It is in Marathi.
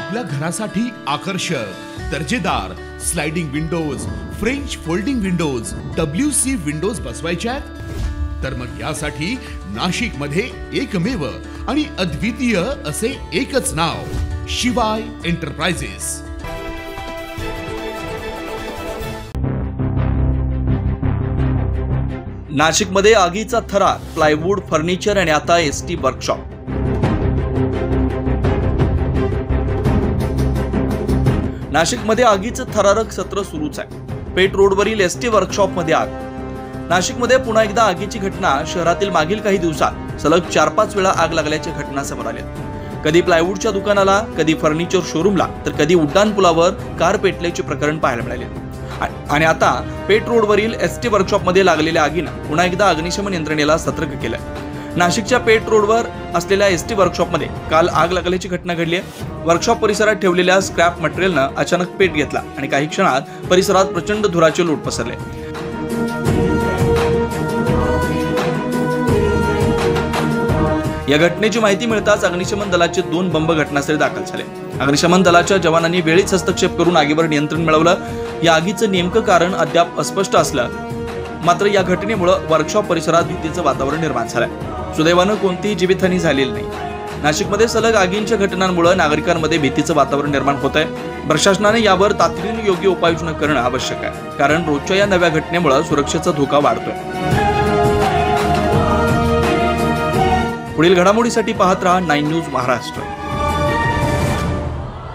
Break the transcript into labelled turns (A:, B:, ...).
A: आपल्या घरासाठी आकर्षक दर्जेदार sliding windows, French folding windows, WC windows बसवायच्यात? तर मग यासाठी नाशिक मध्ये एकमेव आणि अद्वितीय असे एकच नाव, शिवाय एंटरप्राइजेस।
B: नाशिकमध्ये आगीचा थरार, प्लायवूड, फर्निचर आणि आता ST वर्कशॉप। नाशिकमध्ये आगीचं थरारक सत्र सुरूच आहे। पेठ रोडवरील ST वर्कशॉपमध्ये आग। नाशिकमध्ये पुन्हा एकदा आगीची घटना। शहरातील मागील काही दिवसात सलग 4-5 वेळा आग लागल्याच्या घटना समोर आल्या। कधी प्लायवूडच्या दुकानाला, कधी फर्निचर शोरूमला, तर कधी उड्डाण पुलावर कार पेटल्याचे प्रकरण पाहायला मिळाले। आणि आता पेठ रोडवरील ST वर्कशॉपमध्ये लागलेल्या आगीनं पुन्हा एकदा अग्निशमन यंत्रणेला सतर्क केलंय। नाशिकच्या पेठ रोडवर असलेल्या ST वर्कशॉपमध्ये काल आग लागल्याची घटना घडली आहे। वर्कशॉप परिसरात ठेवलेल्या स्क्रॅप मटेरियलनं अचानक पेट घेतला आणि काही क्षणात परिसरात प्रचंड धुराचे लोट पसरले। या घटनेची माहिती मिळताच अग्निशमन दलाचे 2 बंब घटनास्थळी दाखल झाले। अग्निशमन दलाच्या जवानांनी वेळीच हस्तक्षेप करून आगीवर नियंत्रण मिळवलं। या आगीचं नेमकं कारण अद्याप अस्पष्ट असलं, मात्र या घटनेमुळे वर्कशॉप परिसरात भीतीचं वातावरण निर्माण झालंय। सुदैवानं कोणतीही जीवितहानी झालेली नाही। नाशिकमध्ये सलग आगींच्या घटनांमुळे नागरिकांमध्ये भीतीचं वातावरण निर्माण होत आहे। प्रशासनाने यावर तातडीने योग्य उपाययोजना करणं आवश्यक आहे, कारण रोजच्या या नव्या घटनेमुळे सुरक्षेचा धोका वाढतोय। पुढील घडामोडीसाठी पाहत रहा 9 न्यूज महाराष्ट्र।